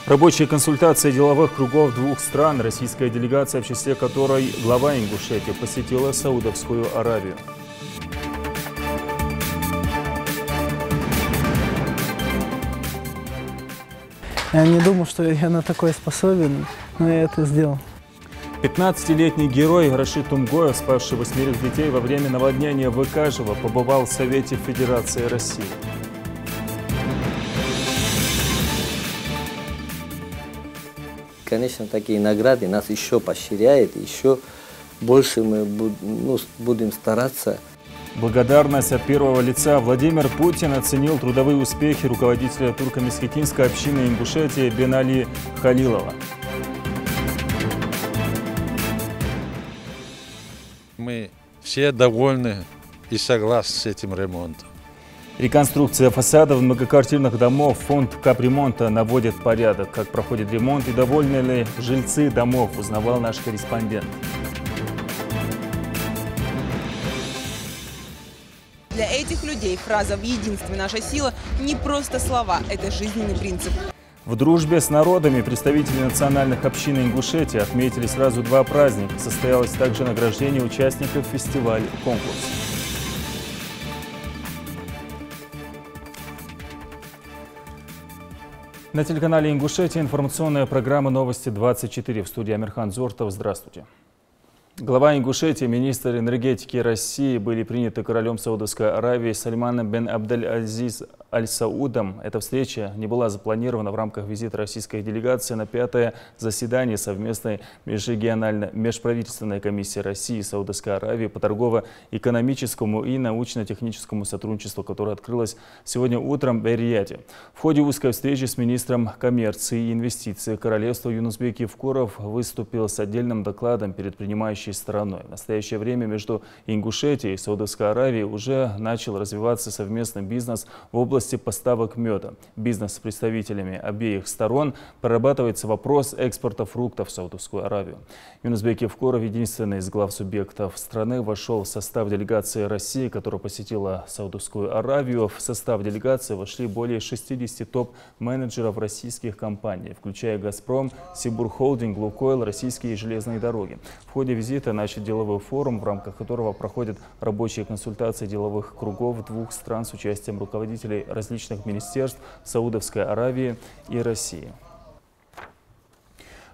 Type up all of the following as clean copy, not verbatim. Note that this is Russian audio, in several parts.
Рабочая консультация деловых кругов двух стран, российская делегация, в числе которой глава Ингушетии, посетила Саудовскую Аравию. Я не думал, что я на такое способен, но я это сделал. 15-летний герой Рашид Тумгоев, спасший 8 детей во время наводнения в Икажево, побывал в Совете Федерации России. Конечно, такие награды нас еще поощряют, еще больше мы будем стараться. Благодарность от первого лица. Владимир Путин оценил трудовые успехи руководителя турко-месхетинской общины Ингушетии Бенали Халилова. Мы все довольны и согласны с этим ремонтом. Реконструкция фасадов многоквартирных домов. Фонд капремонта наводит порядок. Как проходит ремонт и довольны ли жильцы домов, узнавал наш корреспондент. Для этих людей фраза «в единстве наша сила» не просто слова, это жизненный принцип. В дружбе с народами представители национальных общин Ингушетии отметили сразу два праздника. Состоялось также награждение участников фестиваля «Конкурс». На телеканале Ингушетия информационная программа «Новости-24». В студии Амирхан Зортов. Здравствуйте. Глава Ингушетии, министр энергетики России были приняты королем Саудовской Аравии Сальманом бен Абдель-Азиз Аль-Саудом. Эта встреча не была запланирована в рамках визита российской делегации на 5-е заседание совместной межправительственной комиссии России и Саудовской Аравии по торгово-экономическому и научно-техническому сотрудничеству, которое открылось сегодня утром в Эр-Рияде. В ходе узкой встречи с министром коммерции и инвестиций королевства Юнусбек Евкуров выступил с отдельным докладом перед принимающей стороной. В настоящее время между Ингушетией и Саудовской Аравией уже начал развиваться совместный бизнес в области поставок меда. Бизнес с представителями обеих сторон. Прорабатывается вопрос экспорта фруктов в Саудовскую Аравию. Юнусбек Евкуров, единственный из глав субъектов страны, вошел в состав делегации России, которая посетила Саудовскую Аравию. В состав делегации вошли более 60 топ-менеджеров российских компаний, включая «Газпром», «Сибур Холдинг», «Лукойл», «Российские железные дороги». В ходе визита начат деловой форум, в рамках которого проходят рабочие консультации деловых кругов двух стран с участием руководителей различных министерств Саудовской Аравии и России.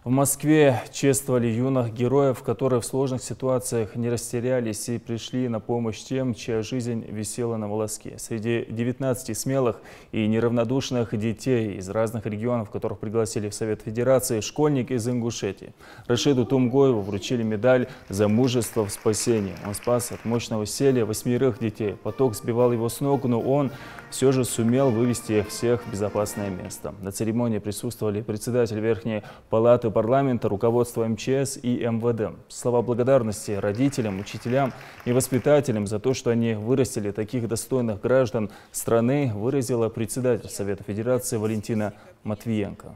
В Москве чествовали юных героев, которые в сложных ситуациях не растерялись и пришли на помощь тем, чья жизнь висела на волоске. Среди 19 смелых и неравнодушных детей из разных регионов, которых пригласили в Совет Федерации, школьник из Ингушетии. Рашиду Тумгоеву вручили медаль за мужество в спасении. Он спас от мощного селя 8 детей. Поток сбивал его с ног, но он все же сумел вывести всех в безопасное место. На церемонии присутствовали председатель Верхней палаты парламента, руководство МЧС и МВД. Слова благодарности родителям, учителям и воспитателям за то, что они вырастили таких достойных граждан страны, выразила председатель Совета Федерации Валентина Матвиенко.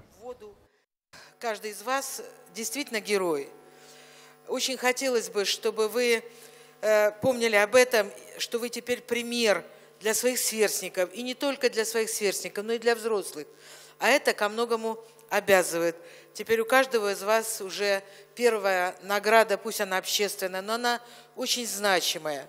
Каждый из вас действительно герой. Очень хотелось бы, чтобы вы помнили об этом, что вы теперь пример для своих сверстников, и не только для своих сверстников, но и для взрослых. А это ко многому обязывает. Теперь у каждого из вас уже первая награда, пусть она общественная, но она очень значимая.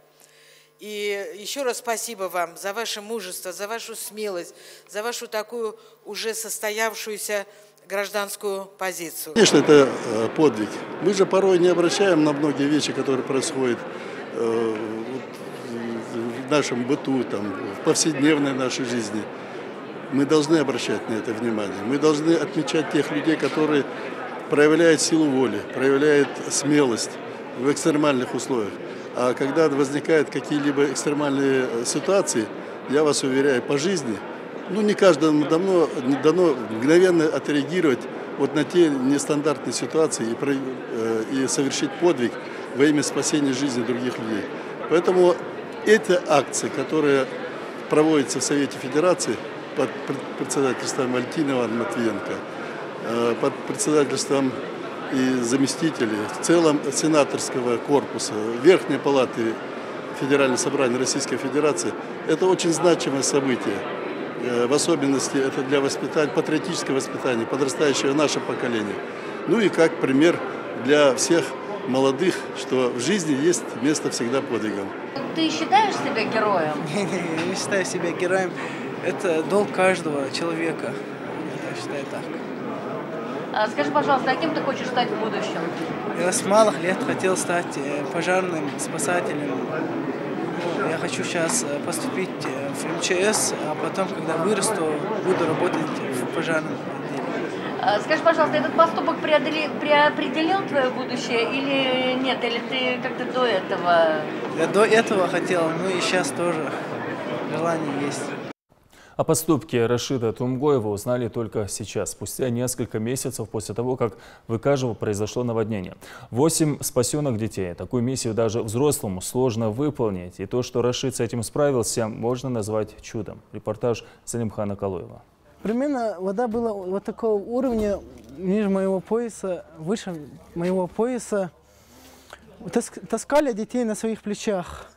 И еще раз спасибо вам за ваше мужество, за вашу смелость, за вашу такую уже состоявшуюся гражданскую позицию. Конечно, это подвиг. Мы же порой не обращаем на многие вещи, которые происходят в нашем быту, в повседневной нашей жизни. Мы должны обращать на это внимание. Мы должны отмечать тех людей, которые проявляют силу воли, проявляют смелость в экстремальных условиях. А когда возникают какие-либо экстремальные ситуации, я вас уверяю, по жизни, не каждому дано мгновенно отреагировать на те нестандартные ситуации и совершить подвиг во имя спасения жизни других людей. Поэтому эти акции, которые проводятся в Совете Федерации под председательством Валентина Матвиенко, под председательством и заместителей, в целом сенаторского корпуса, Верхней палаты Федерального собрания Российской Федерации, это очень значимое событие. в особенности это для патриотического воспитания подрастающего наше поколение. Ну и как пример для всех молодых, что в жизни есть место всегда подвигам. Ты считаешь себя героем? Я не считаю себя героем. Это долг каждого человека. Я считаю так. Скажи, пожалуйста, а кем ты хочешь стать в будущем? Я с малых лет хотел стать пожарным спасателем. Я хочу сейчас поступить в МЧС, а потом, когда вырасту, буду работать в пожарном отделе. Скажи, пожалуйста, этот поступок преопределил твое будущее или нет? Или ты как-то до этого? Я до этого хотел, ну и сейчас тоже желание есть. О поступке Рашида Тумгоева узнали только сейчас, спустя несколько месяцев после того, как в Икажево произошло наводнение. 8 спасенных детей. Такую миссию даже взрослому сложно выполнить. И то, что Рашид с этим справился, можно назвать чудом. Репортаж Салимхана Калоева. Примерно вода была вот такого уровня, ниже моего пояса, выше моего пояса. Таскали детей на своих плечах.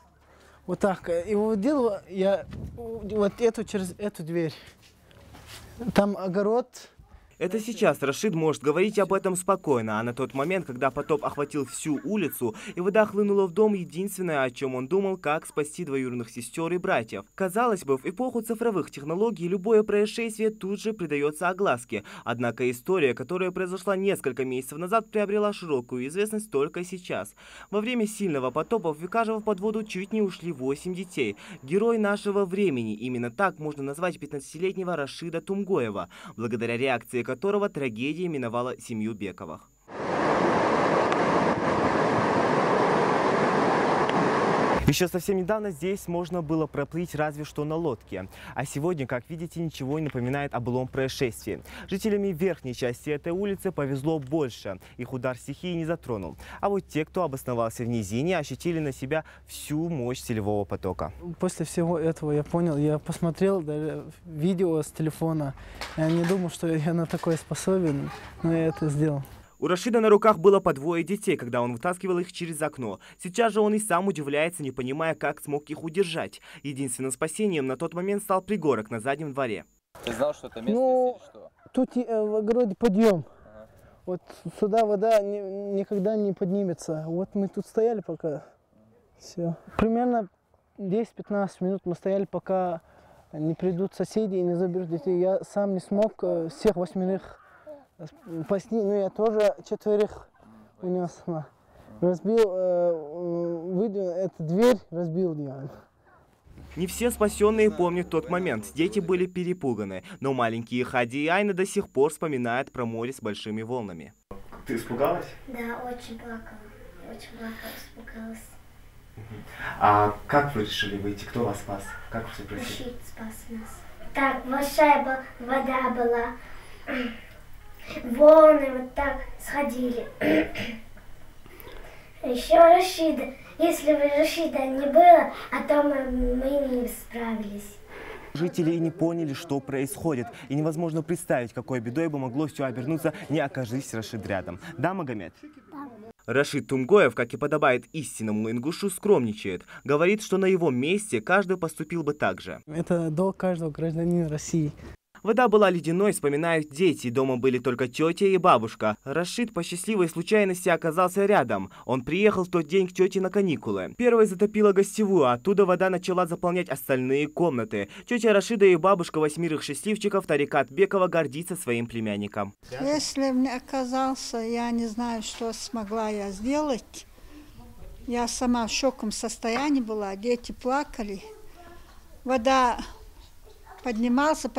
Вот так. И выводил я вот через эту дверь. Там огород. Это сейчас Рашид может говорить об этом спокойно, а на тот момент, когда потоп охватил всю улицу и вода хлынула в дом, единственное, о чем он думал, как спасти двоюродных сестер и братьев. Казалось бы, в эпоху цифровых технологий любое происшествие тут же придается огласке. Однако история, которая произошла несколько месяцев назад, приобрела широкую известность только сейчас. Во время сильного потопа в Икажево под воду чуть не ушли 8 детей. Герой нашего времени. Именно так можно назвать 15-летнего Рашида Тумгоева, благодаря реакции которого трагедия миновала семью Бековых. Еще совсем недавно здесь можно было проплыть разве что на лодке. А сегодня, как видите, ничего не напоминает о былом происшествии. Жителями верхней части этой улицы повезло больше. Их удар стихии не затронул. А вот те, кто обосновался в низине, ощутили на себя всю мощь селевого потока. После всего этого я понял, я посмотрел даже видео с телефона. Я не думал, что я на такое способен, но я это сделал. У Рашида на руках было по 2 детей, когда он вытаскивал их через окно. Сейчас же он и сам удивляется, не понимая, как смог их удержать. Единственным спасением на тот момент стал пригорок на заднем дворе. Ты знал, что это место или что? Тут в огороде подъем. Вот сюда вода никогда не поднимется. Вот мы тут стояли пока. Все. Примерно 10-15 минут мы стояли, пока не придут соседи и не заберут детей. Я сам не смог всех 8 спасти, но я тоже 4 унес. Разбил, выдвинул эту дверь, разбил ее. Не все спасенные помнят тот момент. Дети были перепуганы, но маленькие Хади и Айна до сих пор вспоминают про море с большими волнами. Ты испугалась? Да, очень плакала. Очень плакала, испугалась. А как вы решили выйти? Кто вас спас? Как все происходило? Рашид спас нас. Так, большая вода была. Волны вот так сходили. Еще Рашида. Если бы Рашида не было, а то мы не справились. Жители и не поняли, что происходит. И невозможно представить, какой бедой бы могло все обернуться, не окажись Рашид рядом. Да, Магомед? Да. Рашид Тумгоев, как и подобает истинному ингушу, скромничает. Говорит, что на его месте каждый поступил бы так же. Это долг каждого гражданина России. Вода была ледяной, вспоминают дети. Дома были только тетя и бабушка. Рашид по счастливой случайности оказался рядом. Он приехал в тот день к тете на каникулы. Первой затопила гостевую, а оттуда вода начала заполнять остальные комнаты. Тетя Рашида и бабушка 8 счастливчиков Тарикат Бекова гордится своим племянником. Если мне оказался, я не знаю, что смогла я сделать. Я сама в шоковом состоянии была, дети плакали. Вода поднимался.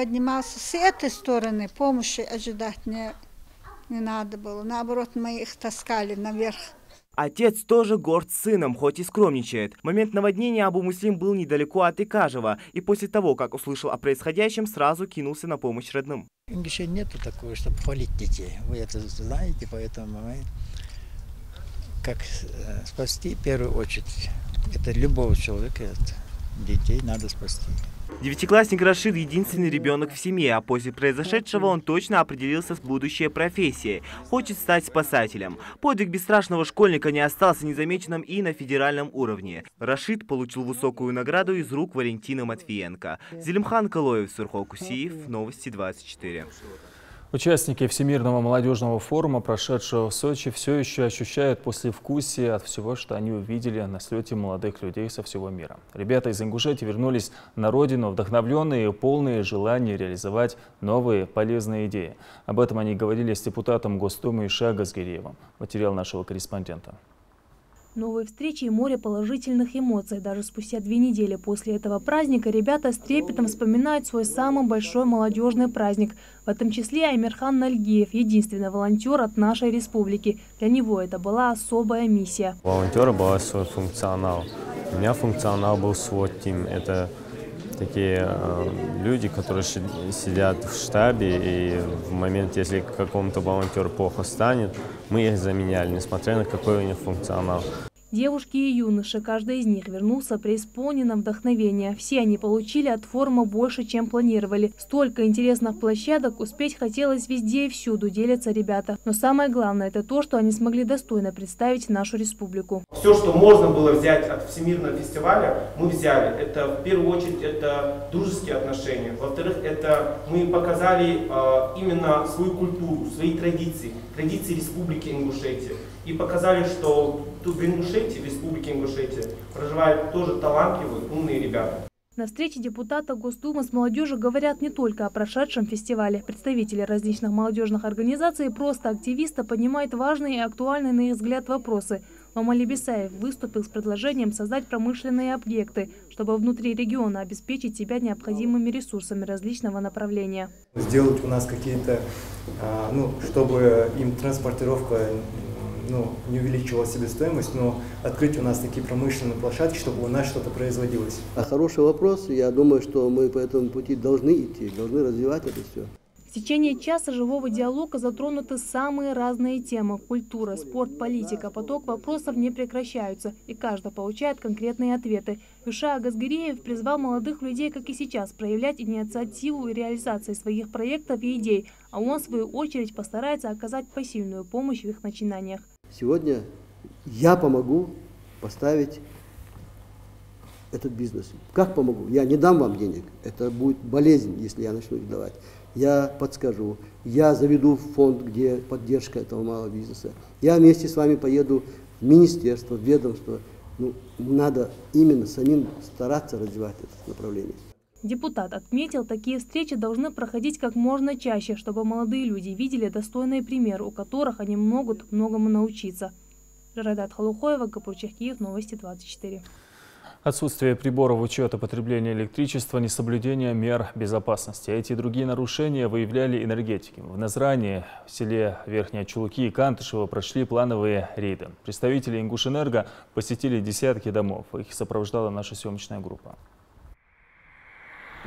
С этой стороны помощи ожидать не надо было. Наоборот, мы их таскали наверх. Отец тоже горд сыном, хоть и скромничает. В момент наводнения Абу Муслим был недалеко от Икажева. И после того, как услышал о происходящем, сразу кинулся на помощь родным. В Ингуше нету такого, чтобы хвалить детей. Вы это знаете, поэтому мы как спасти в первую очередь. Это любого человека, детей надо спасти. Девятиклассник Рашид – единственный ребенок в семье, а после произошедшего он точно определился с будущей профессией. Хочет стать спасателем. Подвиг бесстрашного школьника не остался незамеченным и на федеральном уровне. Рашид получил высокую награду из рук Валентины Матвиенко. Зелимхан Калоев, Сурхол Кусиев, Новости 24. Участники Всемирного молодежного форума, прошедшего в Сочи, все еще ощущают послевкусие от всего, что они увидели на слете молодых людей со всего мира. Ребята из Ингушетии вернулись на родину, вдохновленные и полные желания реализовать новые полезные идеи. Об этом они говорили с депутатом Госдумы Иша Газгиреевым. Материал нашего корреспондента. Новые встречи и море положительных эмоций. Даже спустя 2 недели после этого праздника ребята с трепетом вспоминают свой самый большой молодежный праздник. В этом числе Аймирхан Нальгиев, единственный волонтер от нашей республики. Для него это была особая миссия. У волонтера был свой функционал. У меня функционал был свой тим. Это такие люди, которые сидят в штабе, и в момент, если какому-то волонтеру плохо станет, мы их заменяли, несмотря на какой у них функционал. Девушки и юноши, каждый из них вернулся преисполненным вдохновения. Все они получили от форума больше, чем планировали. Столько интересных площадок, успеть хотелось везде и всюду, делятся ребята. Но самое главное – это то, что они смогли достойно представить нашу республику. Все, что можно было взять от Всемирного фестиваля, мы взяли. Это в первую очередь это дружеские отношения. Во-вторых, это мы показали именно свою культуру, свои традиции Республики Ингушетия. И показали, что тут в Ингушетии, в Республике Ингушетия, проживают тоже талантливые, умные ребята. На встрече депутата Госдумы с молодежью говорят не только о прошедшем фестивале. Представители различных молодежных организаций и просто активисты поднимают важные и актуальные, на их взгляд, вопросы. Мамали Бисаев выступил с предложением создать промышленные объекты, чтобы внутри региона обеспечить себя необходимыми ресурсами различного направления. Сделать у нас какие-то, чтобы им транспортировка не увеличивала себестоимость, но открыть у нас такие промышленные площадки, чтобы у нас что-то производилось. Хороший вопрос. Я думаю, что мы по этому пути должны идти, должны развивать это все. В течение часа живого диалога затронуты самые разные темы – культура, спорт, политика. Поток вопросов не прекращаются, и каждый получает конкретные ответы. Иша Газгиреев призвал молодых людей, как и сейчас, проявлять инициативу и реализацию своих проектов и идей, а он, в свою очередь, постарается оказать посильную помощь в их начинаниях. Сегодня я помогу поставить этот бизнес. Как помогу? Я не дам вам денег. Это будет болезнь, если я начну их давать. Я подскажу, я заведу фонд, где поддержка этого малого бизнеса. Я вместе с вами поеду в министерство, в ведомство. Надо именно самим стараться развивать это направление. Депутат отметил, такие встречи должны проходить как можно чаще, чтобы молодые люди видели достойные примеры, у которых они могут многому научиться. Радат Халухоева, Капурчах, Киев, Новости 24. Отсутствие приборов учета потребления электричества, несоблюдение мер безопасности. Эти и другие нарушения выявляли энергетики. В Назране, в селе Верхние Чулуки и Кантышево прошли плановые рейды. Представители Ингушэнерго посетили десятки домов. Их сопровождала наша съемочная группа.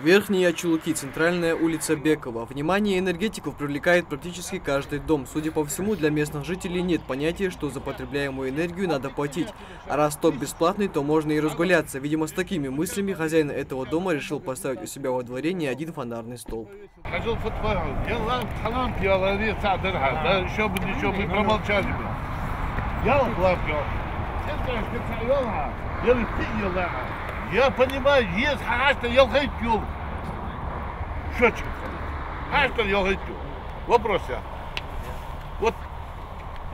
Верхние Чулуки, центральная улица Бекова. Внимание энергетиков привлекает практически каждый дом. Судя по всему, для местных жителей нет понятия, что за потребляемую энергию надо платить. А раз ток бесплатный, то можно и разгуляться. Видимо, с такими мыслями хозяин этого дома решил поставить у себя во дворе не один фонарный столб. Я понимаю, есть хашта елхайтюл. Счетчик. Хашта елхайтюл. Вопрос я. Вот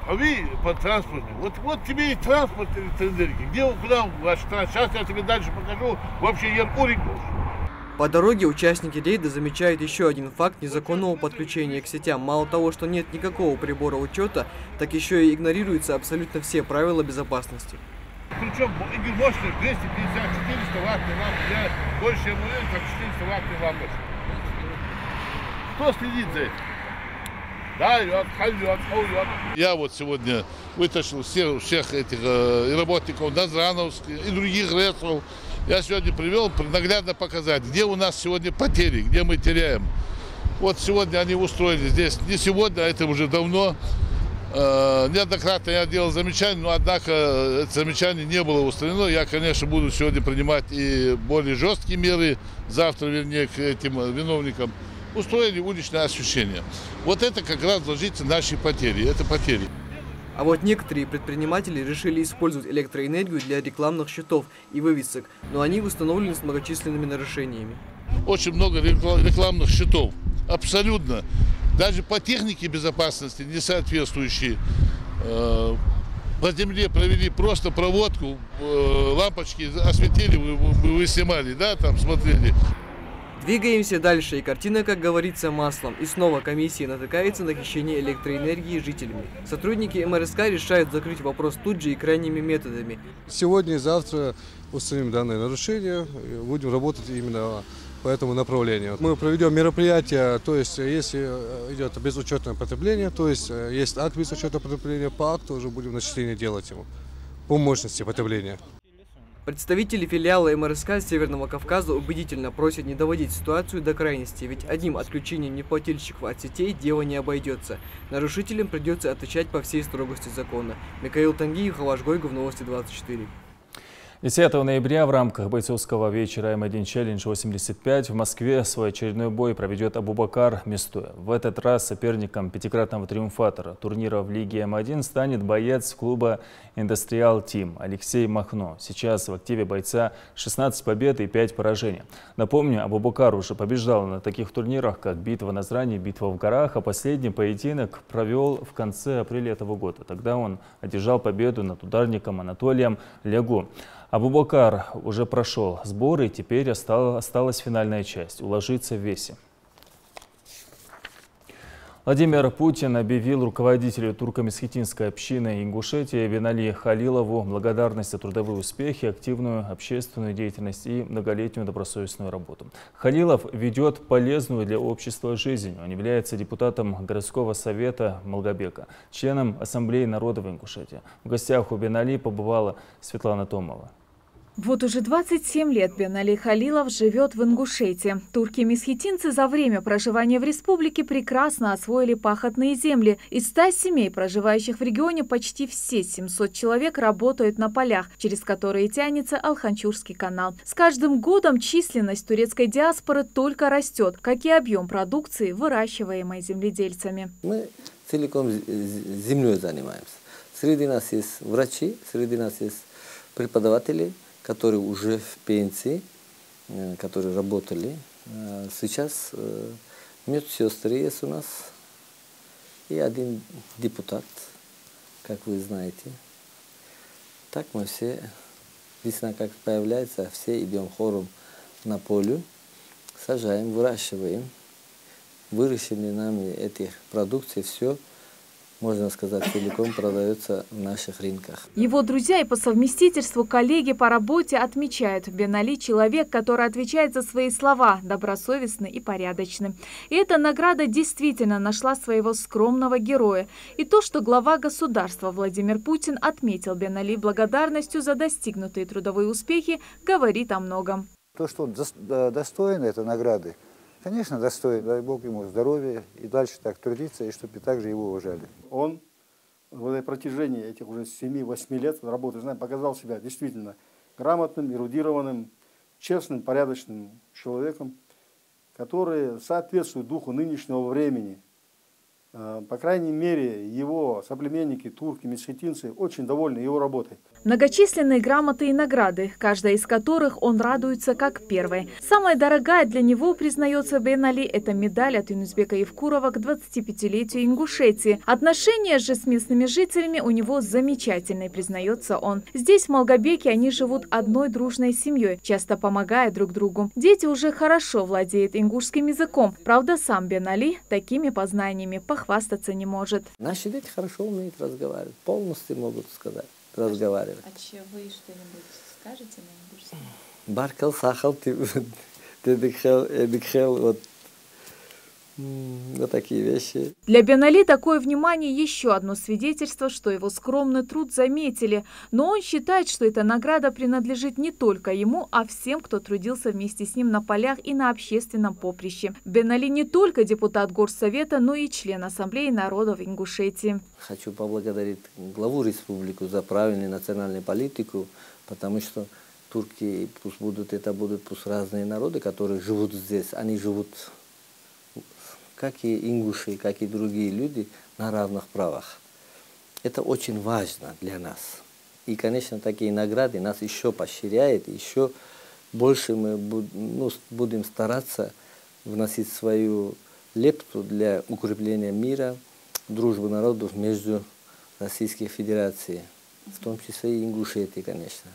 вы по транспорту. Вот тебе и транспорт, и энергия. Где, куда ваш транспорт? Сейчас я тебе дальше покажу. Вообще Яркурик. По дороге участники рейда замечают еще один факт незаконного подключения к сетям. Мало того, что нет никакого прибора учета, так еще и игнорируются абсолютно все правила безопасности. Причем мощность 250-400 ваттных ламп, я больше уверен, как 400 ваттных лампочек. Кто следит за этим? Дает, ходит. Я вот сегодня вытащил всех этих работников Назрановских и других РЭСов. Я сегодня привел наглядно показать, где у нас сегодня потери, где мы теряем. Вот сегодня они устроили здесь, не сегодня, а это уже давно, Неоднократно я делал замечания, но однако это замечание не было устранено. Я, конечно, буду сегодня принимать и более жесткие меры, завтра, вернее, к этим виновникам. Устроили уличное освещение. Вот это как раз ложится наши потери. Это потери. А вот некоторые предприниматели решили использовать электроэнергию для рекламных щитов и вывесок, но они установлены с многочисленными нарушениями. Очень много рекламных щитов. Абсолютно. Даже по технике безопасности не соответствующие. На земле провели просто проводку, лампочки осветили, вы снимали, да, там смотрели. Двигаемся дальше, и картина, как говорится, маслом. И снова комиссия натыкается на хищение электроэнергии жителями. Сотрудники МРСК решают закрыть вопрос тут же и крайними методами. Сегодня и завтра устраним данное нарушение, будем работать именно по этому направлению. Мы проведем мероприятия, то есть если идет безучетное потребление, то есть есть акт безучетного потребления, по акту уже будем начисление делать ему по мощности потребления. Представители филиала МРСК Северного Кавказа убедительно просят не доводить ситуацию до крайности, ведь одним отключением неплательщиков от сетей дело не обойдется. Нарушителям придется отвечать по всей строгости закона. Михаил Тангиев, Халаш Гойгов, Новости 24. 10 ноября в рамках бойцовского вечера М1 Челлендж 85 в Москве свой очередной бой проведет Абубакар Местуя. В этот раз соперником пятикратного триумфатора турнира в Лиге М1 станет боец клуба Индустриал Тим Алексей Махно. Сейчас в активе бойца 16 побед и 5 поражений. Напомню, Абубакар уже побеждал на таких турнирах, как битва на Зране, битва в горах, а последний поединок провел в конце апреля этого года. Тогда он одержал победу над ударником Анатолием Лягу. Абубакар уже прошел сборы, и теперь осталась финальная часть – уложиться в весе. Владимир Путин объявил руководителю турко-месхетинской общины Ингушетии Бенали Халилову благодарность за трудовые успехи, активную общественную деятельность и многолетнюю добросовестную работу. Халилов ведет полезную для общества жизнь. Он является депутатом городского совета Малгобека, членом Ассамблеи народов Ингушетии. В гостях у Бенали побывала Светлана Томова. Вот уже 27 лет Бенали Халилов живет в Ингушетии. Турки-месхетинцы за время проживания в республике прекрасно освоили пахотные земли. Из 100 семей, проживающих в регионе, почти все 700 человек работают на полях, через которые тянется Алханчурский канал. С каждым годом численность турецкой диаспоры только растет, как и объем продукции, выращиваемой земледельцами. Мы целиком землей занимаемся. Среди нас есть врачи, среди нас есть преподаватели, которые уже в пенсии, которые работали. Сейчас медсестры есть у нас и один депутат, как вы знаете. Так мы все, весна как появляется, все идем хором на поле, сажаем, выращиваем. Выращенные нами эти продукции, все, можно сказать, целиком продается в наших рынках. Его друзья и по совместительству коллеги по работе отмечают: Бенали – человек, который отвечает за свои слова, добросовестный и порядочный. И эта награда действительно нашла своего скромного героя. И то, что глава государства Владимир Путин отметил Бенали благодарностью за достигнутые трудовые успехи, говорит о многом. То, что он достоин этой награды, конечно, достоин. Дай Бог ему здоровья и дальше так трудиться, и чтобы также его уважали. Он в протяжении этих уже 7-8 лет работы, показал себя действительно грамотным, эрудированным, честным, порядочным человеком, который соответствует духу нынешнего времени. По крайней мере, его соплеменники, турки, месхетинцы очень довольны его работой. Многочисленные грамоты и награды, каждая из которых он радуется как первой. Самая дорогая для него, признается Бенали, это медаль от Юнусбека Евкурова к 25-летию Ингушетии. Отношения же с местными жителями у него замечательные, признается он. Здесь, в Малгобеке, они живут одной дружной семьей, часто помогая друг другу. Дети уже хорошо владеют ингушским языком. Правда, сам Бенали такими познаниями похвастаться не может. Наши дети хорошо умеют разговаривать, полностью могут сказать. Разговаривать. А че вы что-нибудь скажете на ингушском? Баркал, сахал, эдикхел, вот. Вот такие вещи. Для Бенали такое внимание еще одно свидетельство, что его скромный труд заметили. Но он считает, что эта награда принадлежит не только ему, а всем, кто трудился вместе с ним на полях и на общественном поприще. Бенали не только депутат Горсовета, но и член Ассамблеи народов Ингушетии. Хочу поблагодарить главу республики за правильную национальную политику, потому что турки пусть будут разные народы, которые живут здесь, они живут, как и ингуши, как и другие люди, на равных правах. Это очень важно для нас. И, конечно, такие награды нас еще поощряют, еще больше мы будем стараться вносить свою лепту для укрепления мира, дружбы народов между Российской Федерацией, в том числе и Ингушетией, конечно.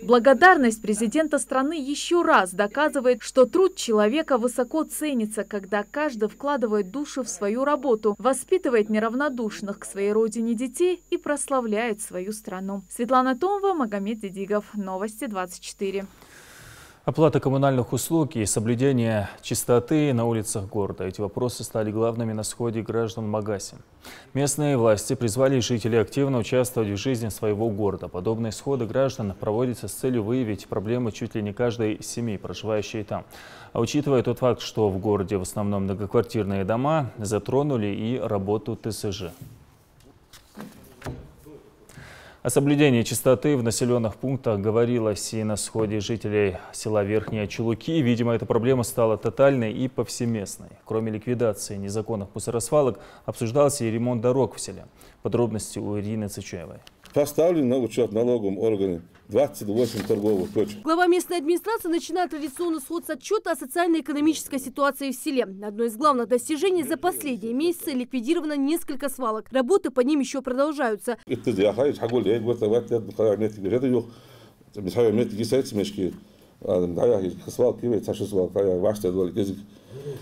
Благодарность президента страны еще раз доказывает, что труд человека высоко ценится, когда каждый вкладывает душу в свою работу, воспитывает неравнодушных к своей родине детей и прославляет свою страну. Светлана Томова, Магомед Дидигов. Новости 24. Оплата коммунальных услуг и соблюдение чистоты на улицах города. Эти вопросы стали главными на сходе граждан Магасе. Местные власти призвали жителей активно участвовать в жизни своего города. Подобные сходы граждан проводятся с целью выявить проблемы чуть ли не каждой семьи, проживающей там. А учитывая тот факт, что в городе в основном многоквартирные дома, затронули и работу ТСЖ. О соблюдении чистоты в населенных пунктах говорилось и на сходе жителей села Верхние Чулуки. Видимо, эта проблема стала тотальной и повсеместной. Кроме ликвидации незаконных мусоросвалок, обсуждался и ремонт дорог в селе. Подробности у Ирины Цычуевой. Поставлен на учет налоговым органам 28 торговых точек. Глава местной администрации начинает традиционный сход с отчета о социально-экономической ситуации в селе. Одно из главных достижений: за последние месяцы ликвидировано несколько свалок. Работы по ним еще продолжаются.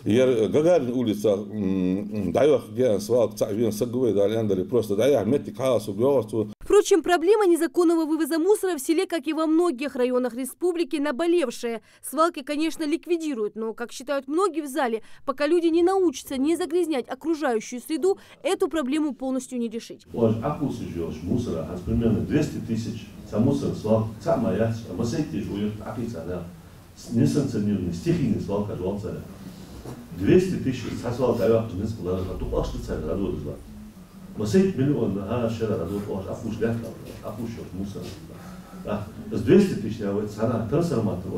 Гагарин улица, просто Впрочем, проблема незаконного вывоза мусора в селе, как и во многих районах республики, наболевшая. Свалки, конечно, ликвидируют, но, как считают многие в зале, пока люди не научатся не загрязнять окружающую среду, эту проблему полностью не решить. Мусора, примерно 200 тысяч мусора свалок, несанкционированный, стихийный свалка, 200 тысяч свалок, Масейт миллион, шера, апуш лятка, апуш мусор. С 200 тысяч, цена трансформатор.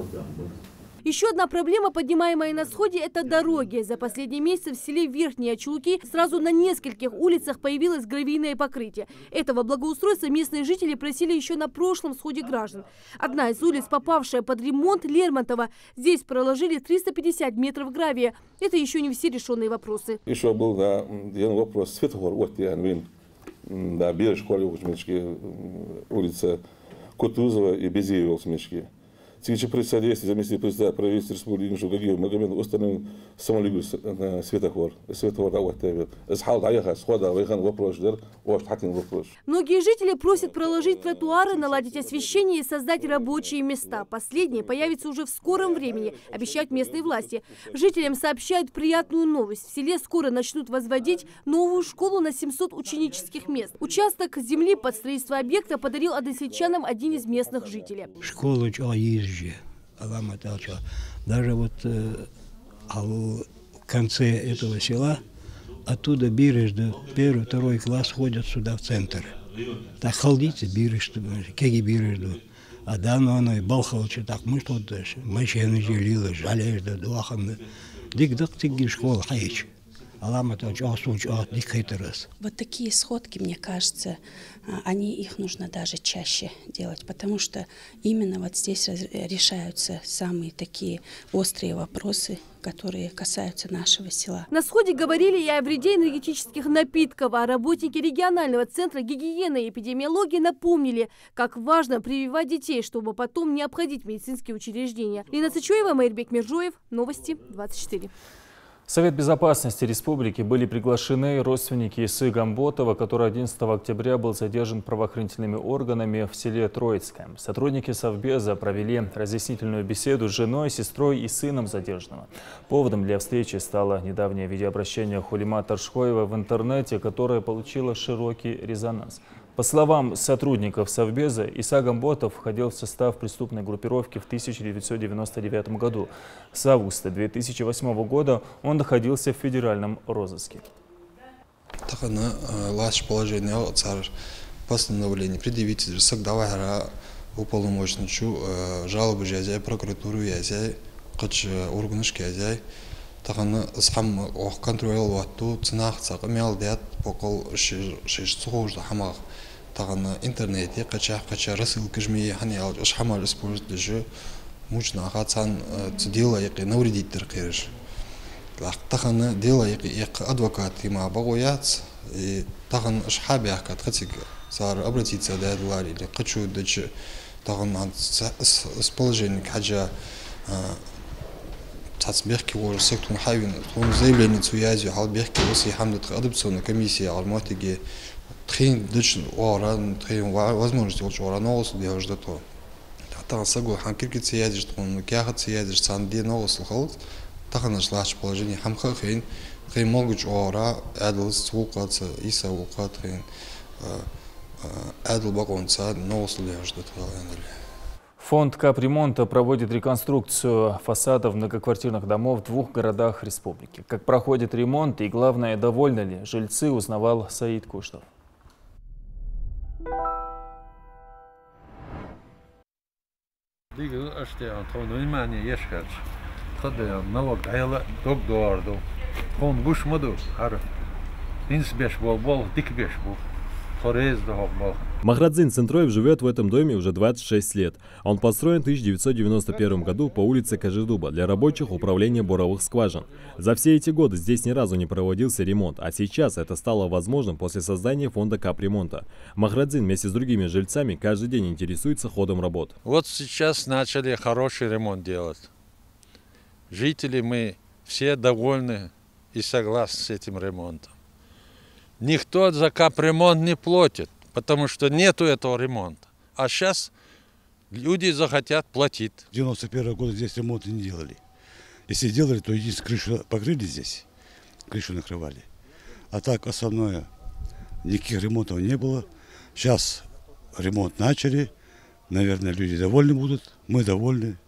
Еще одна проблема, поднимаемая на сходе, это дороги. За последние месяцы в селе Верхние Чулуки сразу на нескольких улицах появилось гравийное покрытие. Этого благоустройства местные жители просили еще на прошлом сходе граждан. Одна из улиц, попавшая под ремонт, Лермонтова. Здесь проложили 350 метров гравия. Это еще не все решенные вопросы. Еще был один вопрос. Светофор, вот я, на Белой школе, улица Кутузова и Безеева, Смешки. Сейчас при содействии заместителя президента правительства республики Ингушетия Магомед установил самолюбивый светофор. Многие жители просят проложить тротуары, наладить освещение и создать рабочие места. Последнее появится уже в скором времени, обещают местные власти. Жителям сообщают приятную новость. В селе скоро начнут возводить новую школу на 700 ученических мест. Участок земли под строительство объекта подарил односельчанам один из местных жителей. Школа даже вот в конце этого села, оттуда Бирежда, 1-2 класс ходят сюда в центр. Так халдицы Бирежда, кеги Бирежда. А давно оно и балхалче, так мы что дальше. Машины делила, жалежда, дуахамда. Дик-дак тиги школа хаич. Вот такие сходки, мне кажется, их нужно даже чаще делать, потому что именно вот здесь решаются самые такие острые вопросы, которые касаются нашего села. На сходе говорили и о вреде энергетических напитков, а работники регионального центра гигиены и эпидемиологии напомнили, как важно прививать детей, чтобы потом не обходить медицинские учреждения. Ирина Цычуева, Майрбек Миржоев, Новости 24. В Совет безопасности республики были приглашены родственники Исы Гамботова, который 11 октября был задержан правоохранительными органами в селе Троицкое. Сотрудники Совбеза провели разъяснительную беседу с женой, сестрой и сыном задержанного. Поводом для встречи стало недавнее видеообращение Хулима Таршхоева в интернете, которое получило широкий резонанс. По словам сотрудников Совбеза, Иса Гамботов входил в состав преступной группировки в 1999 году. С августа 2008 года он находился в федеральном розыске. Постановление предъявитель сагдавара уполномоченную жалобы жазай прокуратуру yazay кыч органыш yazay таганы сам контроль ватту цнах цак мелдят покол шиш сухожда хамаг таганы интернете кача рассылка жми хани ал шамал использует же мучна хацан дело яки навредитель кириш таганы дело яки адвокат има багояц и тагын шхаби ахкат хатик сар обратиться до Эдлари или хочу дочь тагын с положением хаджа Тацбехки уже сектор хайвин, он заявление цуязи, халбехки уси хамдат адопционная комиссия алматиге тхин дочь оран тхин возможности очень оранолос делать до того. Там сагу хамкирки цуязи, что он кяхат цуязи, санди нолос лхалт, так наш лаш положение хамха хин тхин могуч ора адлс цукаца иса укат хин адл багонца нолос делать до того. Фонд капремонта проводит реконструкцию фасадов многоквартирных домов в 2 городах республики. Как проходит ремонт и, главное, довольны ли жильцы, узнавал Саид Куштов. Махрадзин Центроев живет в этом доме уже 26 лет. Он построен в 1991 году по улице Кажидуба для рабочих управления буровых скважин. За все эти годы здесь ни разу не проводился ремонт, а сейчас это стало возможным после создания фонда капремонта. Махрадзин вместе с другими жильцами каждый день интересуется ходом работ. Вот сейчас начали хороший ремонт делать. Жители мы все довольны и согласны с этим ремонтом. Никто за капремонт не платит, потому что нету этого ремонта. А сейчас люди захотят платить. С 91 года здесь ремонт не делали. Если делали, то единственное, крышу покрыли здесь, крышу накрывали. А так основное, никаких ремонтов не было. Сейчас ремонт начали, наверное, люди довольны будут, мы довольны.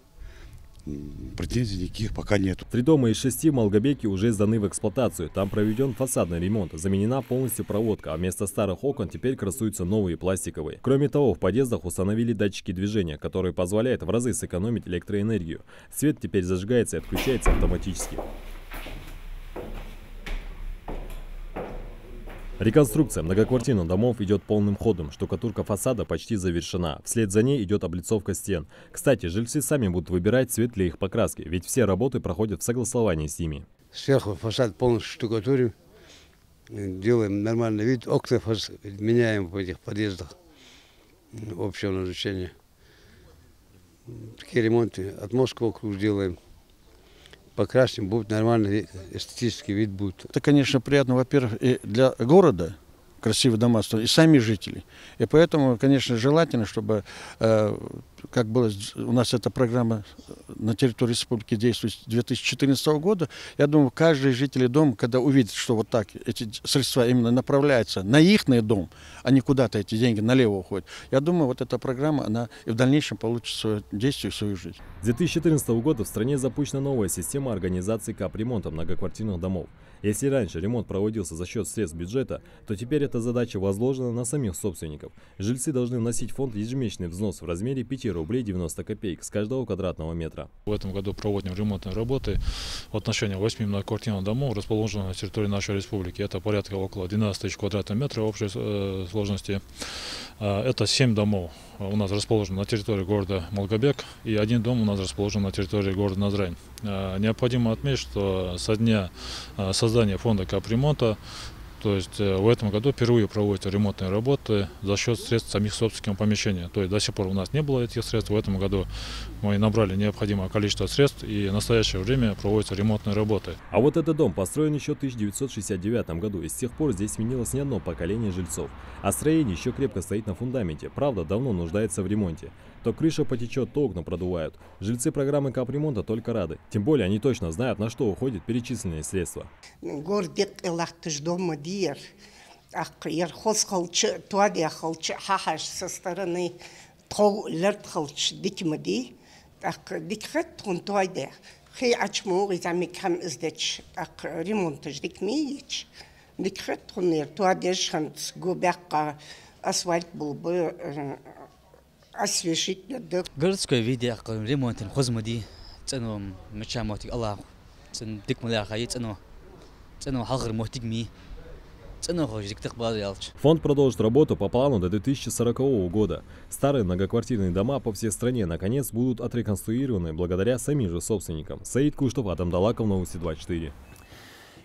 Претензий никаких пока нет. 3 дома из 6 в Малгобеке уже сданы в эксплуатацию. Там проведен фасадный ремонт, заменена полностью проводка, а вместо старых окон теперь красуются новые пластиковые. Кроме того, в подъездах установили датчики движения, которые позволяют в разы сэкономить электроэнергию. Свет теперь зажигается и отключается автоматически. Реконструкция многоквартирных домов идет полным ходом. Штукатурка фасада почти завершена. Вслед за ней идет облицовка стен. Кстати, жильцы сами будут выбирать цвет для их покраски, ведь все работы проходят в согласовании с ними. Сверху фасад полностью штукатурим, делаем нормальный вид, окна меняем в этих подъездах общего назначения. Такие ремонты от Москвы вокруг делаем. Покрасим, будет нормальный эстетический вид будет. Это, конечно, приятно, во-первых, и для города, красивые дома строить, и сами жители. И поэтому, конечно, желательно, чтобы, как было у нас эта программа на территории республики действует с 2014 года, я думаю, каждый житель дома, когда увидит, что вот так эти средства именно направляются на их дом, а не куда-то эти деньги налево уходят, я думаю, вот эта программа, она и в дальнейшем получит свое действие, свою жизнь. С 2014 года в стране запущена новая система организации капремонта многоквартирных домов. Если раньше ремонт проводился за счет средств бюджета, то теперь эта задача возложена на самих собственников. Жильцы должны вносить в фонд ежемесячный взнос в размере 5 рублей 90 копеек с каждого квадратного метра. В этом году проводим ремонтные работы в отношении 8 многоквартирных домов, расположенных на территории нашей республики. Это порядка около 12 тысяч квадратных метров общей сложности. Это 7 домов у нас расположены на территории города Малгобек, и 1 дом у нас расположен на территории города Назрань. Необходимо отметить, что со дня создания фонда капремонта То есть в этом году впервые проводятся ремонтные работы за счет средств самих собственников помещения. То есть до сих пор у нас не было этих средств. В этом году мы набрали необходимое количество средств, и в настоящее время проводятся ремонтные работы. А вот этот дом построен еще в 1969 году, и с тех пор здесь сменилось не одно поколение жильцов. А строение еще крепко стоит на фундаменте, правда, давно нуждается в ремонте. То крыша потечет, то окна продувают. Жильцы программы капремонта только рады. Тем более они точно знают, на что уходят перечисленные средства. Со стороны асфальт был бы освежить. Городской виде ремонт хозмади ценом мечамотик Аллах цен дикмуля хай цено хагр мотигми. Фонд продолжит работу по плану до 2040 года. Старые многоквартирные дома по всей стране наконец будут отреконструированы благодаря самим же собственникам. Саид Куштов, Адам Далаков, Новости 24.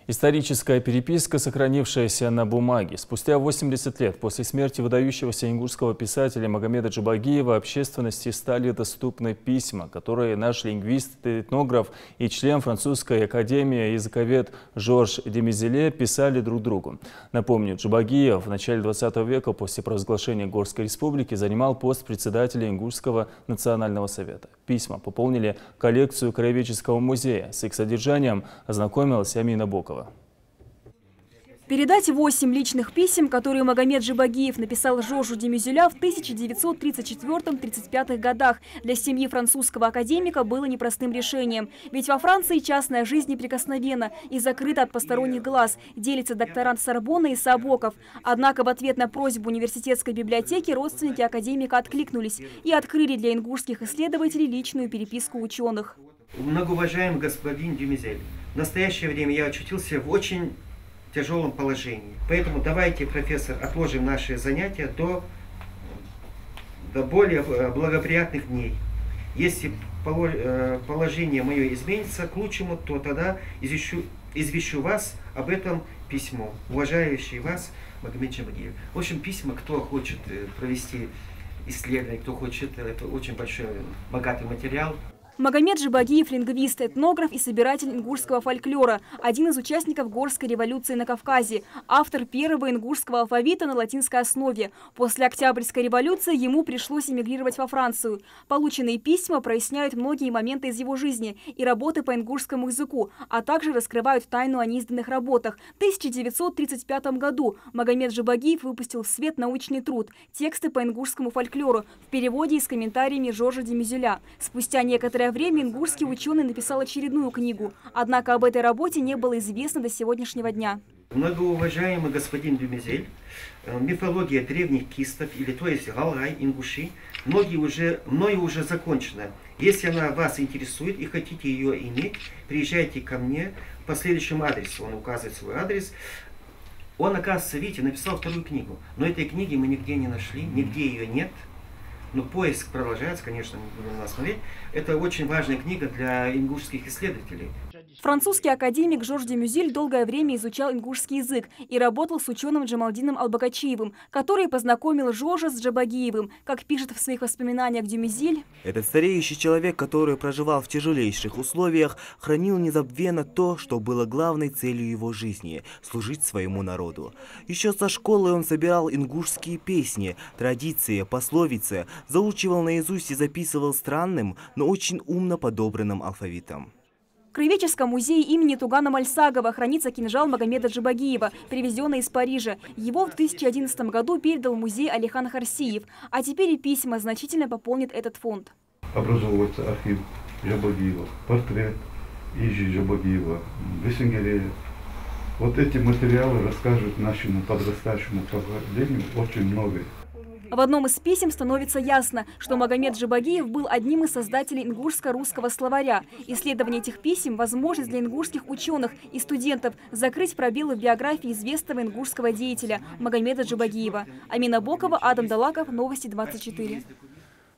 Историческая переписка, сохранившаяся на бумаге. Спустя 80 лет после смерти выдающегося ингушского писателя Магомеда Джабагиева общественности стали доступны письма, которые наш лингвист, этнограф и член французской академии языковед Жорж де Мизеле писали друг другу. Напомню, Джабагиев в начале 20 века после провозглашения Горской республики занимал пост председателя Ингушского национального совета. Письма пополнили коллекцию Краеведческого музея. С их содержанием ознакомилась Амина Бокова. Передать 8 личных писем, которые Магомед Джабагиев написал Жоржу де Мизеля в 1934-35 годах, для семьи французского академика было непростым решением. Ведь во Франции частная жизнь неприкосновенна и закрыта от посторонних глаз, делится докторант Сорбонны Иса Боков. Однако в ответ на просьбу университетской библиотеки родственники академика откликнулись и открыли для ингушских исследователей личную переписку ученых. Многоуважаемый господин де Мизель, в настоящее время я очутился в очень тяжелом положении. Поэтому давайте, профессор, отложим наши занятия до более благоприятных дней. Если положение мое изменится к лучшему, то тогда извещу вас об этом письмо. Уважающий вас Магомед Джабагиев. В общем, письма, кто хочет провести исследование, кто хочет, это очень большой, богатый материал. Магомед Джабагиев – лингвист, этнограф и собиратель ингушского фольклора, один из участников Горской революции на Кавказе, автор первого ингушского алфавита на латинской основе. После Октябрьской революции ему пришлось эмигрировать во Францию. Полученные письма проясняют многие моменты из его жизни и работы по ингушскому языку, а также раскрывают тайну о неизданных работах. В 1935 году Магомед Джабагиев выпустил в свет научный труд «Тексты по ингушскому фольклору» в переводе и с комментариями Жоржа де Мизеля. Спустя некоторое время ингушский ученый написал очередную книгу. Однако об этой работе не было известно до сегодняшнего дня. Многоуважаемый господин де Мизель, мифология древних кистов, или то есть галгай, ингуши, мною уже закончена. Если она вас интересует и хотите ее иметь, приезжайте ко мне по следующему адресу. Он указывает свой адрес. Он, оказывается, видите, написал вторую книгу. Но этой книги мы нигде не нашли, нигде ее нет. Но поиск продолжается, конечно, мы будем на смотреть. Это очень важная книга для ингушских исследователей. Французский академик Жорж де Мизель долгое время изучал ингушский язык и работал с ученым Джамалдином Албагачиевым, который познакомил Жоржа с Джабагиевым. Как пишет в своих воспоминаниях де Мизель, этот стареющий человек, который проживал в тяжелейших условиях, хранил незабвенно то, что было главной целью его жизни – служить своему народу. Еще со школы он собирал ингушские песни, традиции, пословицы, заучивал наизусть и записывал странным, но очень умно подобранным алфавитом. В Краеведческом музее имени Тугана Мальсагова хранится кинжал Магомеда Джабагиева, привезенный из Парижа. Его в 2011 году передал музей Алихан Харсиев. А теперь и письма значительно пополнит этот фонд. Образовывается архив Джабагиева, портрет Ижи Джабагиева, Весенгерея. Вот эти материалы расскажут нашему подрастающему поколению очень многое. В одном из писем становится ясно, что Магомед Джабагиев был одним из создателей ингушско-русского словаря. Исследование этих писем – возможность для ингушских ученых и студентов закрыть пробелы в биографии известного ингушского деятеля Магомеда Джабагиева. Амина Бокова, Адам Далаков, Новости 24.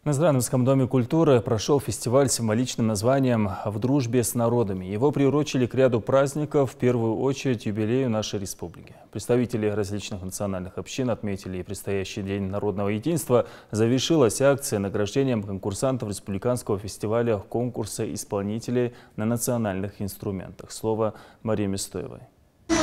На Зрановском доме культуры прошел фестиваль с символичным названием «В дружбе с народами». Его приурочили к ряду праздников, в первую очередь юбилею нашей республики. Представители различных национальных общин отметили и предстоящий День народного единства. Завершилась акция награждением конкурсантов республиканского фестиваля конкурса исполнителей на национальных инструментах. Слово Марии Местоевой.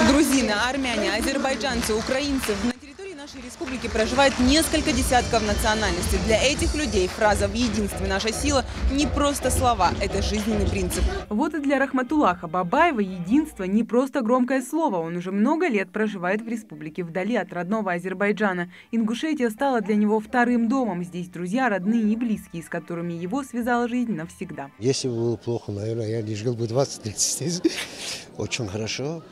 Грузины, армяне, азербайджанцы, украинцы. На территории нашей республики проживает несколько десятков национальностей. Для этих людей фраза «в единстве наша сила» не просто слова, это жизненный принцип. Вот и для Рахматуллаха Бабаева единство не просто громкое слово. Он уже много лет проживает в республике, вдали от родного Азербайджана. Ингушетия стала для него вторым домом. Здесь друзья, родные и близкие, с которыми его связала жизнь навсегда. Если бы было плохо, наверное, я не жил бы 20 лет здесь. Очень хорошо.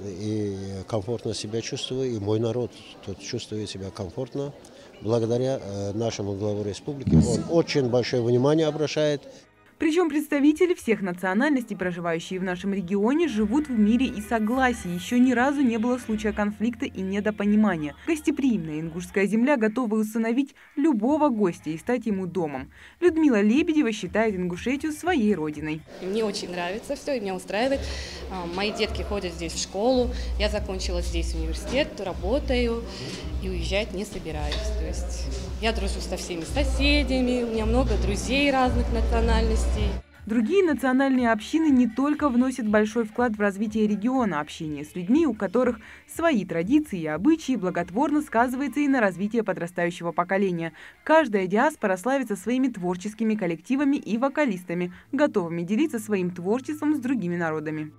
И комфортно себя чувствую, и мой народ тут чувствует себя комфортно. Благодаря нашему главу республики он очень большое внимание обращает. Причем представители всех национальностей, проживающие в нашем регионе, живут в мире и согласии. Еще ни разу не было случая конфликта и недопонимания. Гостеприимная ингушская земля готова усыновить любого гостя и стать ему домом. Людмила Лебедева считает Ингушетию своей родиной. Мне очень нравится все, и меня устраивает. Мои детки ходят здесь в школу, я закончила здесь университет, работаю и уезжать не собираюсь. То есть я дружу со всеми соседями, у меня много друзей разных национальностей. Другие национальные общины не только вносят большой вклад в развитие региона, общение с людьми, у которых свои традиции и обычаи, благотворно сказывается и на развитие подрастающего поколения. Каждая диаспора славится своими творческими коллективами и вокалистами, готовыми делиться своим творчеством с другими народами.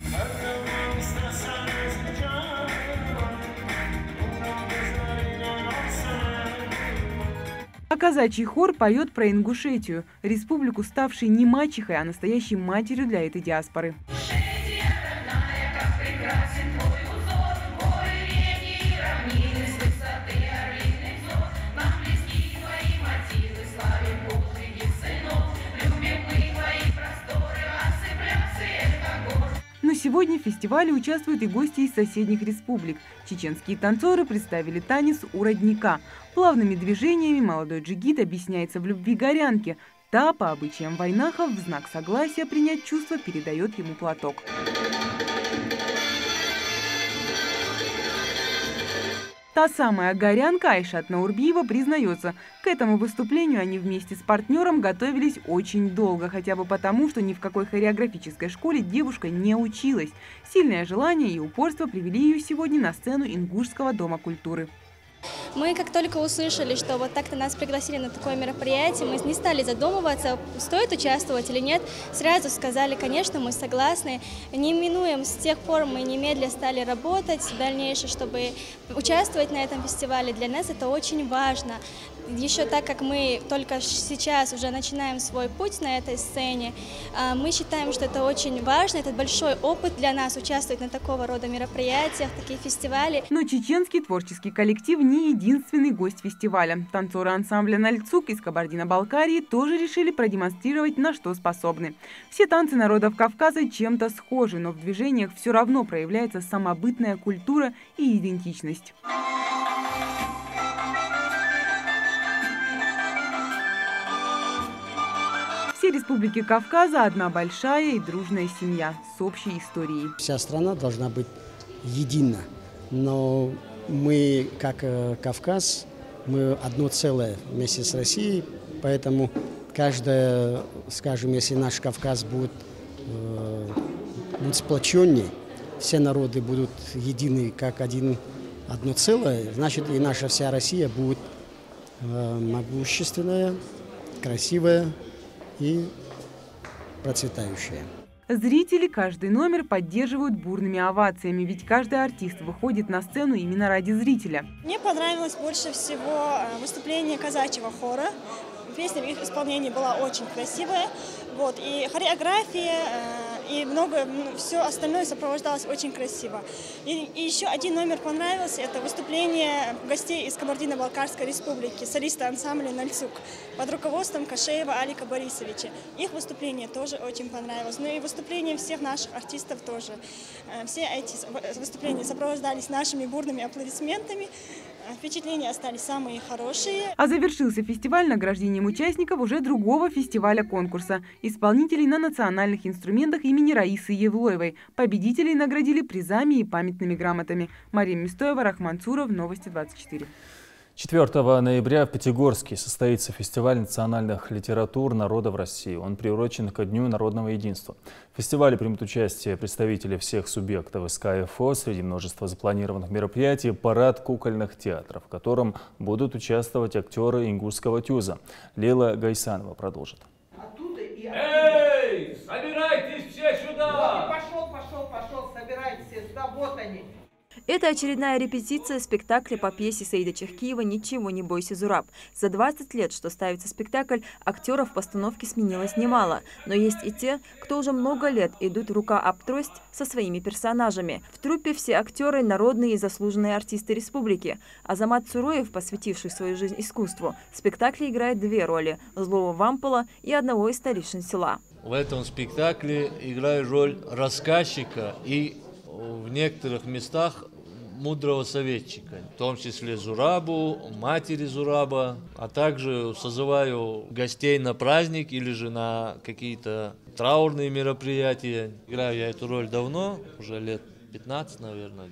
А казачий хор поет про Ингушетию, республику, ставшей не мачехой, а настоящей матерью для этой диаспоры. Но сегодня в фестивале участвуют и гости из соседних республик. Чеченские танцоры представили танец у родника. Плавными движениями молодой джигит объясняется в любви горянке. Та, по обычаям вайнахов, в знак согласия принять чувство передает ему платок. Та самая горянка Айшат Наурбиева признается, к этому выступлению они вместе с партнером готовились очень долго, хотя бы потому, что ни в какой хореографической школе девушка не училась. Сильное желание и упорство привели ее сегодня на сцену Ингушского дома культуры. Мы как только услышали, что вот так-то нас пригласили на такое мероприятие, мы не стали задумываться, стоит участвовать или нет. Сразу сказали, конечно, мы согласны. Не минуем, с тех пор мы немедленно стали работать дальнейшее, чтобы участвовать на этом фестивале. Для нас это очень важно. Еще так как мы только сейчас уже начинаем свой путь на этой сцене, мы считаем, что это очень важно, это большой опыт для нас участвовать на такого рода мероприятиях, такие фестивали. Но чеченский творческий коллектив не единственный гость фестиваля. Танцоры ансамбля «Нальцук» из Кабардино-Балкарии тоже решили продемонстрировать, на что способны. Все танцы народов Кавказа чем-то схожи, но в движениях все равно проявляется самобытная культура и идентичность. Все республики Кавказа – одна большая и дружная семья с общей историей. Вся страна должна быть едина, но мы, как Кавказ, мы одно целое вместе с Россией, поэтому каждая, скажем, если наш Кавказ будет сплоченнее, все народы будут едины как одно целое, значит и наша вся Россия будет могущественная, красивая и процветающая. Зрители каждый номер поддерживают бурными овациями, ведь каждый артист выходит на сцену именно ради зрителя. Мне понравилось больше всего выступление казачьего хора. Песня в их исполнении была очень красивая. Вот, и хореография, и все остальное сопровождалось очень красиво. И еще один номер понравился, это выступление гостей из Кабардино-Балкарской республики, солиста ансамбля «Нальцук» под руководством Кашеева Алика Борисовича. Их выступление тоже очень понравилось. Ну и выступление всех наших артистов тоже. Все эти выступления сопровождались нашими бурными аплодисментами. впечатления остались самые хорошие. А завершился фестиваль награждением участников уже другого фестиваля-конкурса – исполнителей на национальных инструментах имени Раисы Евлоевой. Победителей наградили призами и памятными грамотами. Мария Мистоева, Рахман Цуров, Новости 24. 4 ноября в Пятигорске состоится фестиваль национальных литератур народа в России. Он приурочен ко Дню народного единства. В фестивале примут участие представители всех субъектов СКФО. Среди множества запланированных мероприятий парад кукольных театров, в котором будут участвовать актеры ингушского ТЮЗа. Лейла Гайсанова продолжит. Эй, собирайтесь все сюда! Пошел, собирайтесь все сюда, вот они. Это очередная репетиция спектакля по пьесе Саида Чахкиева «Ничего не бойся, Зураб». За 20 лет, что ставится спектакль, актеров в постановке сменилось немало. Но есть и те, кто уже много лет идут рука об трость со своими персонажами. В труппе все актеры – народные и заслуженные артисты республики. Азамат Цуроев, посвятивший свою жизнь искусству, в спектакле играет две роли – злого вампола и одного из старейшин села. В этом спектакле играю роль рассказчика и в некоторых местах мудрого советчика, в том числе Зурабу, матери Зураба, а также созываю гостей на праздник или же на какие-то траурные мероприятия. Играю я эту роль давно, уже лет 15, наверное.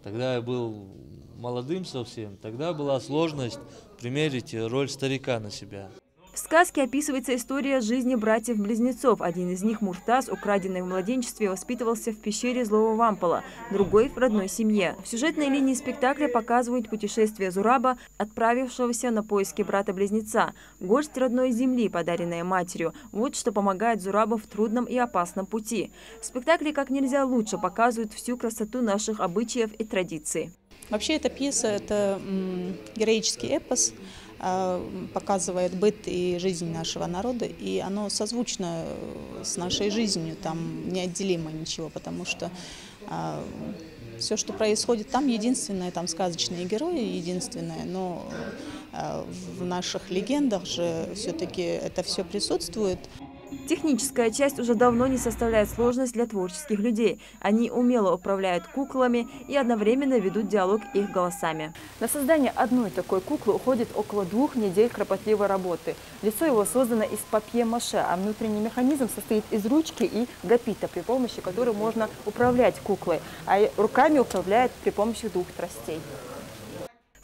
Тогда я был молодым совсем, тогда была сложность примерить роль старика на себя. В сказке описывается история жизни братьев-близнецов. Один из них, Муртаз, украденный в младенчестве, воспитывался в пещере злого вампола, другой – в родной семье. В сюжетной линии спектакля показывают путешествие Зураба, отправившегося на поиски брата-близнеца. Горсть родной земли, подаренная матерью. Вот что помогает Зурабу в трудном и опасном пути. В спектакле как нельзя лучше показывают всю красоту наших обычаев и традиций. Вообще эта пьеса – это героический эпос, показывает быт и жизнь нашего народа, и оно созвучно с нашей жизнью, там неотделимо ничего, потому что все, что происходит там, единственное, там сказочные герои, единственное, но в наших легендах же все-таки это все присутствует. Техническая часть уже давно не составляет сложность для творческих людей. Они умело управляют куклами и одновременно ведут диалог их голосами. На создание одной такой куклы уходит около 2 недель кропотливой работы. Лицо его создано из папье-маше, а внутренний механизм состоит из ручки и гапита, при помощи которой можно управлять куклой, а руками управляет при помощи 2 тростей.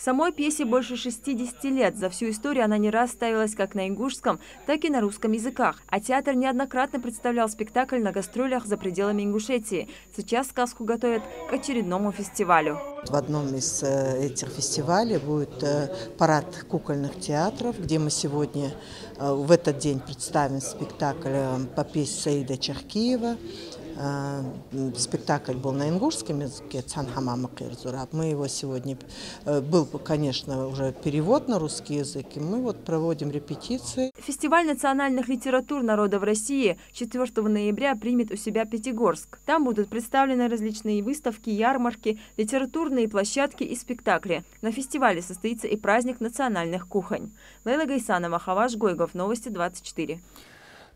Самой пьесе больше 60 лет. За всю историю она не раз ставилась как на ингушском, так и на русском языках. А театр неоднократно представлял спектакль на гастролях за пределами Ингушетии. Сейчас сказку готовят к очередному фестивалю. В одном из этих фестивалей будет парад кукольных театров, где мы сегодня в этот день представим спектакль по пьесе Саида Чахкиева. Спектакль был на ингушском языке «Цанхамамакир Зураб». Мы его сегодня, был, конечно, уже перевод на русский язык, и мы вот проводим репетиции. Фестиваль национальных литератур народа в России 4 ноября примет у себя Пятигорск. Там будут представлены различные выставки, ярмарки, литературные площадки и спектакли. На фестивале состоится и праздник национальных кухонь. Лейла Гайсанова, Хаваш Гойгов, Новости 24.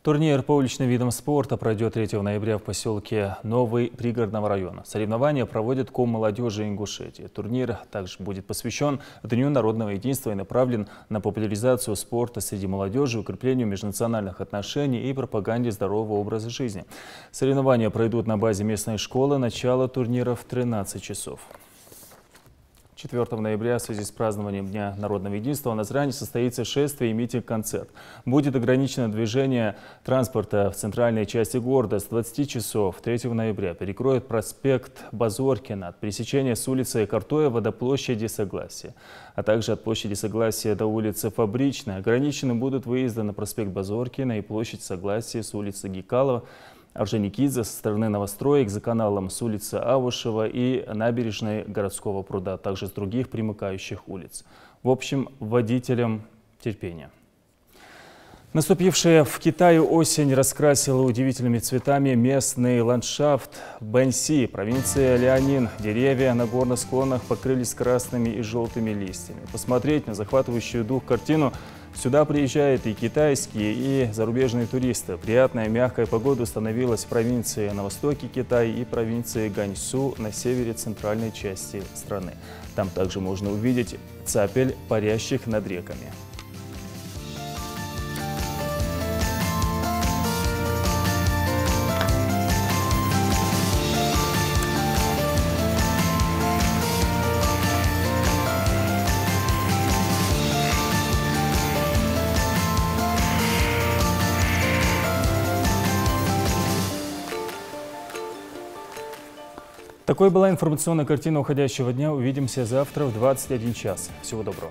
Турнир по уличным видам спорта пройдет 3 ноября в поселке Новый пригородного района. Соревнования проводит Ком молодежи Ингушетии. Турнир также будет посвящен Дню народного единства и направлен на популяризацию спорта среди молодежи, укреплению межнациональных отношений и пропаганде здорового образа жизни. Соревнования пройдут на базе местной школы. Начало турнира в 13 часов. 4 ноября в связи с празднованием Дня народного единства в Назране состоится шествие и митинг-концерт. Будет ограничено движение транспорта в центральной части города. С 20 часов 3 ноября перекроют проспект Базоркина от пересечения с улицы Картоева до площади Согласия, а также от площади Согласия до улицы Фабричная. Ограничены будут выезды на проспект Базоркина и площадь Согласия с улицы Гикалова, Орджоникидзе со стороны новостроек, за каналом с улицы Авушева и набережной Городского пруда, а также с других примыкающих улиц. В общем, водителям терпения. Наступившая в Китае осень раскрасила удивительными цветами местный ландшафт Бэньси, провинция Лианин. Деревья на горных склонах покрылись красными и желтыми листьями. Посмотреть на захватывающую дух картину Сюда приезжают и китайские, и зарубежные туристы. Приятная мягкая погода установилась в провинции на востоке Китая и провинции Ганьсу на севере центральной части страны. Там также можно увидеть цапель, парящих над реками. Такой была информационная картина уходящего дня. Увидимся завтра в 21 час. Всего доброго.